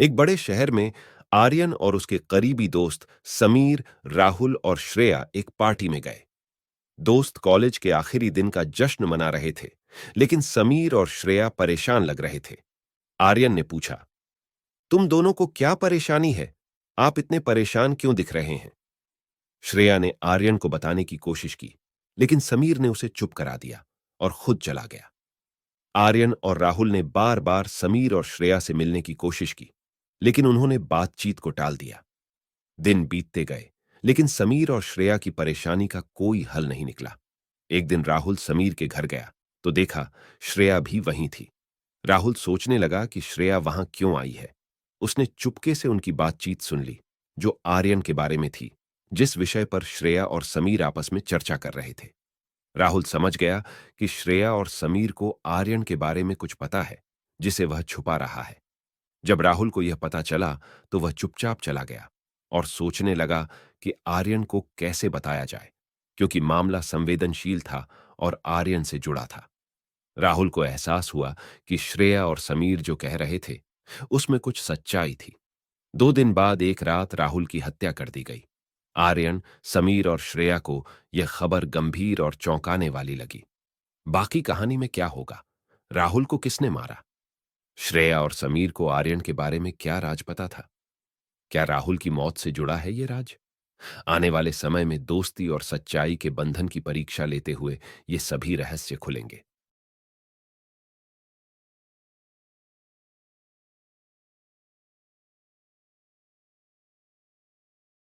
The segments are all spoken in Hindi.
एक बड़े शहर में आर्यन और उसके करीबी दोस्त समीर, राहुल और श्रेया एक पार्टी में गए। दोस्त कॉलेज के आखिरी दिन का जश्न मना रहे थे, लेकिन समीर और श्रेया परेशान लग रहे थे। आर्यन ने पूछा, तुम दोनों को क्या परेशानी है? आप इतने परेशान क्यों दिख रहे हैं? श्रेया ने आर्यन को बताने की कोशिश की, लेकिन समीर ने उसे चुप करा दिया और खुद चला गया। आर्यन और राहुल ने बार बार समीर और श्रेया से मिलने की कोशिश की, लेकिन उन्होंने बातचीत को टाल दिया। दिन बीतते गए, लेकिन समीर और श्रेया की परेशानी का कोई हल नहीं निकला। एक दिन राहुल समीर के घर गया तो देखा श्रेया भी वहीं थी। राहुल सोचने लगा कि श्रेया वहां क्यों आई है। उसने चुपके से उनकी बातचीत सुन ली, जो आर्यन के बारे में थी, जिस विषय पर श्रेया और समीर आपस में चर्चा कर रहे थे। राहुल समझ गया कि श्रेया और समीर को आर्यन के बारे में कुछ पता है, जिसे वह छुपा रहा है। जब राहुल को यह पता चला तो वह चुपचाप चला गया और सोचने लगा कि आर्यन को कैसे बताया जाए, क्योंकि मामला संवेदनशील था और आर्यन से जुड़ा था। राहुल को एहसास हुआ कि श्रेया और समीर जो कह रहे थे उसमें कुछ सच्चाई थी। 2 दिन बाद एक रात राहुल की हत्या कर दी गई। आर्यन, समीर और श्रेया को यह खबर गंभीर और चौंकाने वाली लगी। बाकी कहानी में क्या होगा? राहुल को किसने मारा? श्रेया और समीर को आर्यन के बारे में क्या राज पता था? क्या राहुल की मौत से जुड़ा है ये राज? आने वाले समय में दोस्ती और सच्चाई के बंधन की परीक्षा लेते हुए ये सभी रहस्य खुलेंगे।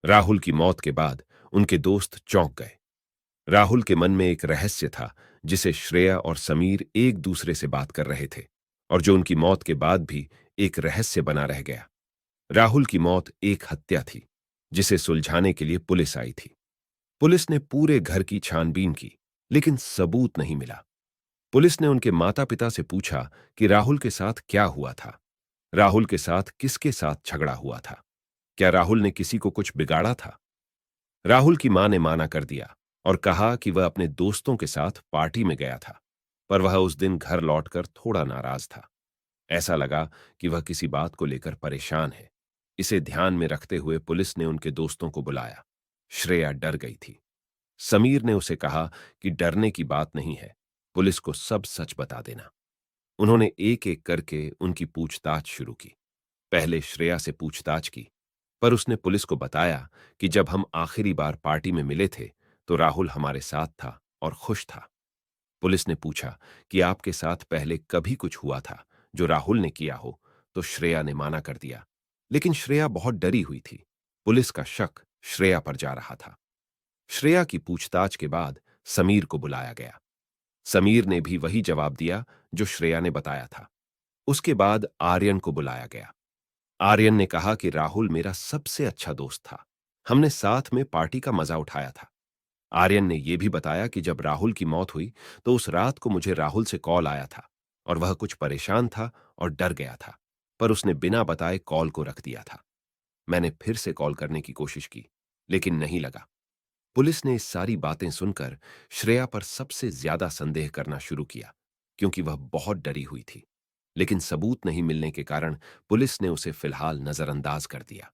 राहुल की मौत के बाद उनके दोस्त चौंक गए। राहुल के मन में एक रहस्य था, जिसे श्रेया और समीर एक दूसरे से बात कर रहे थे, और जो उनकी मौत के बाद भी एक रहस्य बना रह गया। राहुल की मौत एक हत्या थी, जिसे सुलझाने के लिए पुलिस आई थी। पुलिस ने पूरे घर की छानबीन की, लेकिन सबूत नहीं मिला। पुलिस ने उनके माता पिता से पूछा कि राहुल के साथ क्या हुआ था। राहुल के साथ किसके साथ झगड़ा हुआ था? क्या राहुल ने किसी को कुछ बिगाड़ा था? राहुल की मां ने माना कर दिया और कहा कि वह अपने दोस्तों के साथ पार्टी में गया था, पर वह उस दिन घर लौटकर थोड़ा नाराज था। ऐसा लगा कि वह किसी बात को लेकर परेशान है। इसे ध्यान में रखते हुए पुलिस ने उनके दोस्तों को बुलाया। श्रेया डर गई थी। समीर ने उसे कहा कि डरने की बात नहीं है, पुलिस को सब सच बता देना। उन्होंने एक एक करके उनकी पूछताछ शुरू की। पहले श्रेया से पूछताछ की, पर उसने पुलिस को बताया कि जब हम आखिरी बार पार्टी में मिले थे तो राहुल हमारे साथ था और खुश था। पुलिस ने पूछा कि आपके साथ पहले कभी कुछ हुआ था जो राहुल ने किया हो, तो श्रेया ने माना कर दिया। लेकिन श्रेया बहुत डरी हुई थी। पुलिस का शक श्रेया पर जा रहा था। श्रेया की पूछताछ के बाद समीर को बुलाया गया। समीर ने भी वही जवाब दिया जो श्रेया ने बताया था। उसके बाद आर्यन को बुलाया गया। आर्यन ने कहा कि राहुल मेरा सबसे अच्छा दोस्त था। हमने साथ में पार्टी का मजा उठाया था। आर्यन ने यह भी बताया कि जब राहुल की मौत हुई तो उस रात को मुझे राहुल से कॉल आया था और वह कुछ परेशान था और डर गया था, पर उसने बिना बताए कॉल को रख दिया था। मैंने फिर से कॉल करने की कोशिश की, लेकिन नहीं लगा। पुलिस ने इस सारी बातें सुनकर श्रेया पर सबसे ज्यादा संदेह करना शुरू किया, क्योंकि वह बहुत डरी हुई थी। लेकिन सबूत नहीं मिलने के कारण पुलिस ने उसे फिलहाल नजरअंदाज कर दिया।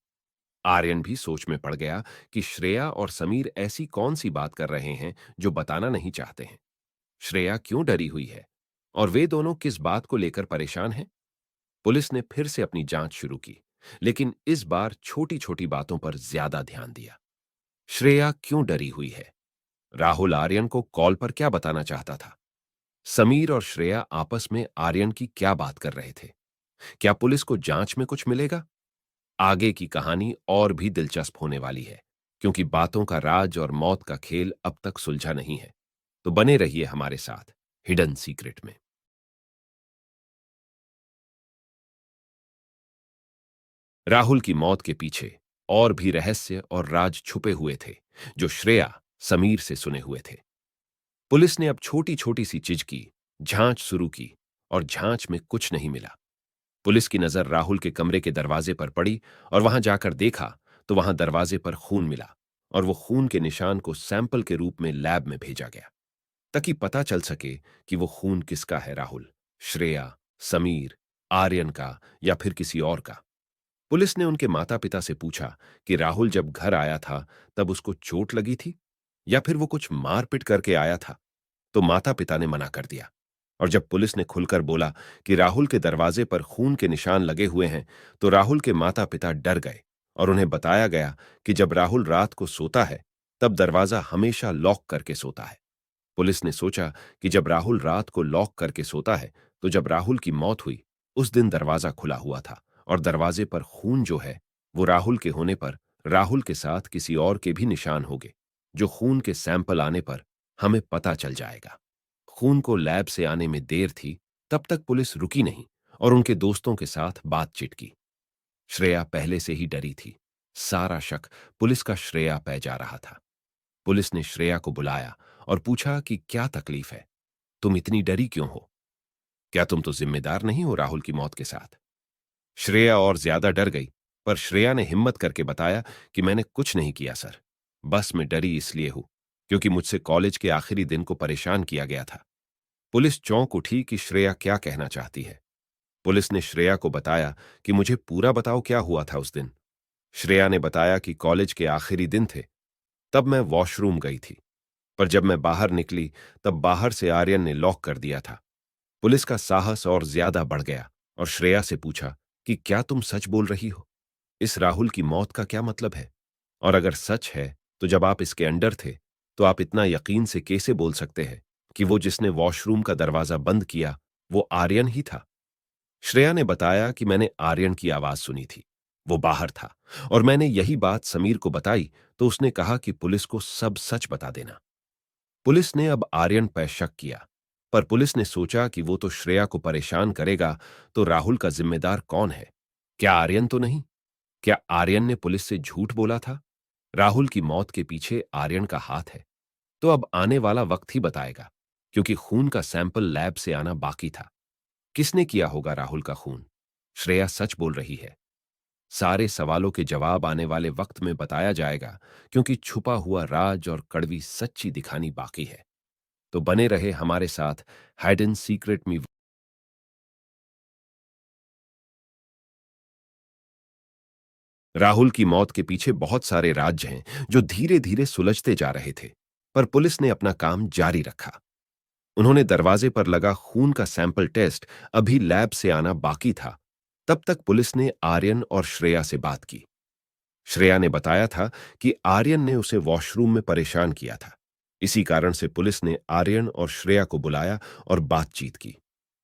आर्यन भी सोच में पड़ गया कि श्रेया और समीर ऐसी कौन सी बात कर रहे हैं जो बताना नहीं चाहते हैं। श्रेया क्यों डरी हुई है और वे दोनों किस बात को लेकर परेशान हैं? पुलिस ने फिर से अपनी जांच शुरू की, लेकिन इस बार छोटी छोटी बातों पर ज्यादा ध्यान दिया। श्रेया क्यों डरी हुई है? राहुल आर्यन को कॉल पर क्या बताना चाहता था? समीर और श्रेया आपस में आर्यन की क्या बात कर रहे थे? क्या पुलिस को जांच में कुछ मिलेगा? आगे की कहानी और भी दिलचस्प होने वाली है, क्योंकि बातों का राज और मौत का खेल अब तक सुलझा नहीं है। तो बने रहिए हमारे साथ हिडन सीक्रेट में। राहुल की मौत के पीछे और भी रहस्य और राज छुपे हुए थे, जो श्रेया समीर से सुने हुए थे। पुलिस ने अब छोटी छोटी सी चीज की जांच शुरू की, और जांच में कुछ नहीं मिला। पुलिस की नजर राहुल के कमरे के दरवाजे पर पड़ी, और वहां जाकर देखा तो वहां दरवाजे पर खून मिला, और वो खून के निशान को सैंपल के रूप में लैब में भेजा गया, ताकि पता चल सके कि वो खून किसका है, राहुल, श्रेया, समीर, आर्यन का या फिर किसी और का। पुलिस ने उनके माता पिता से पूछा कि राहुल जब घर आया था तब उसको चोट लगी थी या फिर वो कुछ मारपीट करके आया था। तो माता पिता ने मना कर दिया। और जब पुलिस ने खुलकर बोला कि राहुल के दरवाजे पर खून के निशान लगे हुए हैं, तो राहुल के माता पिता डर गए और उन्हें बताया गया कि जब राहुल रात को सोता है तब दरवाजा हमेशा लॉक करके सोता है। पुलिस ने सोचा कि जब राहुल रात को लॉक करके सोता है, तो जब राहुल की मौत हुई उस दिन दरवाजा खुला हुआ था और दरवाजे पर खून जो है वो राहुल के होने पर राहुल के साथ किसी और के भी निशान होंगे, जो खून के सैंपल आने पर हमें पता चल जाएगा। खून को लैब से आने में देर थी, तब तक पुलिस रुकी नहीं और उनके दोस्तों के साथ बातचीत की। श्रेया पहले से ही डरी थी। सारा शक पुलिस का श्रेया पे जा रहा था। पुलिस ने श्रेया को बुलाया और पूछा कि क्या तकलीफ है, तुम इतनी डरी क्यों हो? क्या तुम तो जिम्मेदार नहीं हो राहुल की मौत के साथ? श्रेया और ज्यादा डर गई, पर श्रेया ने हिम्मत करके बताया कि मैंने कुछ नहीं किया सर। बस मैं डरी इसलिए हूं क्योंकि मुझसे कॉलेज के आखिरी दिन को परेशान किया गया था। पुलिस चौंक उठी कि श्रेया क्या कहना चाहती है। पुलिस ने श्रेया को बताया कि मुझे पूरा बताओ क्या हुआ था उस दिन। श्रेया ने बताया कि कॉलेज के आखिरी दिन थे, तब मैं वॉशरूम गई थी, पर जब मैं बाहर निकली तब बाहर से आर्यन ने लॉक कर दिया था। पुलिस का साहस और ज्यादा बढ़ गया और श्रेया से पूछा कि क्या तुम सच बोल रही हो? इस राहुल की मौत का क्या मतलब है? और अगर सच है तो जब आप इसके अंडर थे तो आप इतना यकीन से कैसे बोल सकते हैं कि वो जिसने वॉशरूम का दरवाजा बंद किया वो आर्यन ही था? श्रेया ने बताया कि मैंने आर्यन की आवाज सुनी थी, वो बाहर था, और मैंने यही बात समीर को बताई तो उसने कहा कि पुलिस को सब सच बता देना। पुलिस ने अब आर्यन पर शक किया, पर पुलिस ने सोचा कि वो तो श्रेया को परेशान करेगा, तो राहुल का जिम्मेदार कौन है? क्या आर्यन तो नहीं? क्या आर्यन ने पुलिस से झूठ बोला था? राहुल की मौत के पीछे आर्यन का हाथ है, तो अब आने वाला वक्त ही बताएगा, क्योंकि खून का सैंपल लैब से आना बाकी था। किसने किया होगा राहुल का खून? श्रेया सच बोल रही है। सारे सवालों के जवाब आने वाले वक्त में बताया जाएगा, क्योंकि छुपा हुआ राज और कड़वी सच्ची दिखानी बाकी है। तो बने रहे हमारे साथ हाइडन सीक्रेट में। राहुल की मौत के पीछे बहुत सारे राज हैं जो धीरे धीरे सुलझते जा रहे थे, पर पुलिस ने अपना काम जारी रखा। उन्होंने दरवाजे पर लगा खून का सैंपल टेस्ट अभी लैब से आना बाकी था। तब तक पुलिस ने आर्यन और श्रेया से बात की। श्रेया ने बताया था कि आर्यन ने उसे वॉशरूम में परेशान किया था। इसी कारण से पुलिस ने आर्यन और श्रेया को बुलाया और बातचीत की।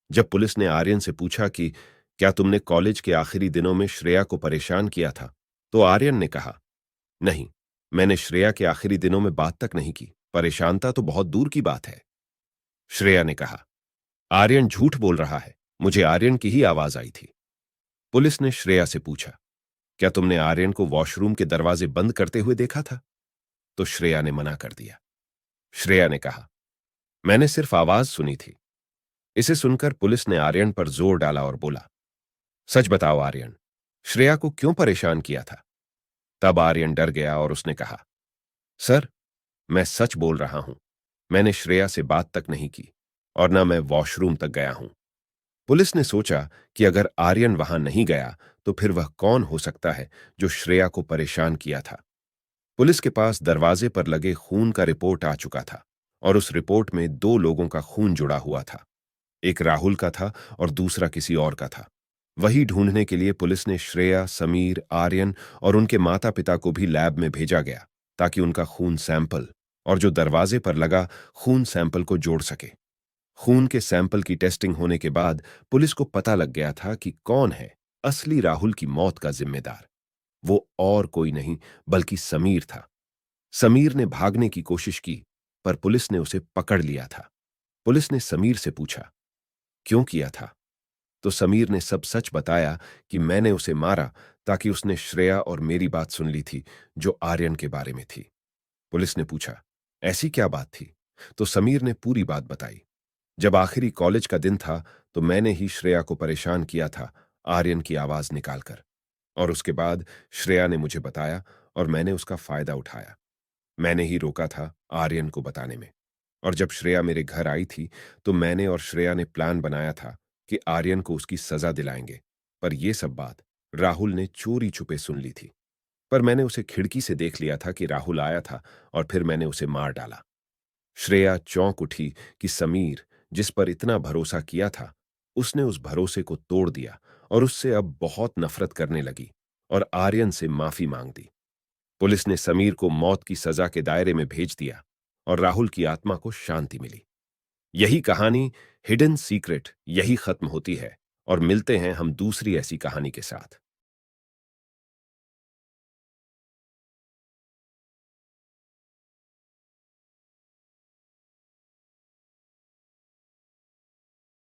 जब पुलिस ने आर्यन से पूछा कि क्या तुमने कॉलेज के आखिरी दिनों में श्रेया को परेशान किया था, तो आर्यन ने कहा, नहीं, मैंने श्रेया के आखिरी दिनों में बात तक नहीं की, परेशानता तो बहुत दूर की बात है। श्रेया ने कहा, आर्यन झूठ बोल रहा है, मुझे आर्यन की ही आवाज आई थी। पुलिस ने श्रेया से पूछा, क्या तुमने आर्यन को वॉशरूम के दरवाजे बंद करते हुए देखा था? तो श्रेया ने मना कर दिया। श्रेया ने कहा, मैंने सिर्फ आवाज सुनी थी। इसे सुनकर पुलिस ने आर्यन पर जोर डाला और बोला, सच बताओ आर्यन, श्रेया को क्यों परेशान किया था? तब आर्यन डर गया और उसने कहा, सर, मैं सच बोल रहा हूं, मैंने श्रेया से बात तक नहीं की और न मैं वॉशरूम तक गया हूं। पुलिस ने सोचा कि अगर आर्यन वहां नहीं गया तो फिर वह कौन हो सकता है जो श्रेया को परेशान किया था। पुलिस के पास दरवाजे पर लगे खून का रिपोर्ट आ चुका था और उस रिपोर्ट में दो लोगों का खून जुड़ा हुआ था। एक राहुल का था और दूसरा किसी और का था। वही ढूंढने के लिए पुलिस ने श्रेया, समीर, आर्यन और उनके माता पिता को भी लैब में भेजा गया, ताकि उनका खून सैंपल और जो दरवाजे पर लगा खून सैंपल को जोड़ सके। खून के सैंपल की टेस्टिंग होने के बाद पुलिस को पता लग गया था कि कौन है असली राहुल की मौत का जिम्मेदार। वो और कोई नहीं बल्कि समीर था। समीर ने भागने की कोशिश की, पर पुलिस ने उसे पकड़ लिया था। पुलिस ने समीर से पूछा, क्यों किया था? तो समीर ने सब सच बताया कि मैंने उसे मारा ताकि उसने श्रेया और मेरी बात सुन ली थी, जो आर्यन के बारे में थी। पुलिस ने पूछा, ऐसी क्या बात थी? तो समीर ने पूरी बात बताई। जब आखिरी कॉलेज का दिन था तो मैंने ही श्रेया को परेशान किया था, आर्यन की आवाज निकालकर। और उसके बाद श्रेया ने मुझे बताया और मैंने उसका फायदा उठाया। मैंने ही रोका था आर्यन को बताने में। और जब श्रेया मेरे घर आई थी तो मैंने और श्रेया ने प्लान बनाया था कि आर्यन को उसकी सजा दिलाएंगे। पर यह सब बात राहुल ने चोरी छुपे सुन ली थी, पर मैंने उसे खिड़की से देख लिया था कि राहुल आया था और फिर मैंने उसे मार डाला। श्रेया चौंक उठी कि समीर, जिस पर इतना भरोसा किया था, उसने उस भरोसे को तोड़ दिया और उससे अब बहुत नफरत करने लगी और आर्यन से माफी मांग दी। पुलिस ने समीर को मौत की सजा के दायरे में भेज दिया और राहुल की आत्मा को शांति मिली। यही कहानी हिडन सीक्रेट यही खत्म होती है और मिलते हैं हम दूसरी ऐसी कहानी के साथ।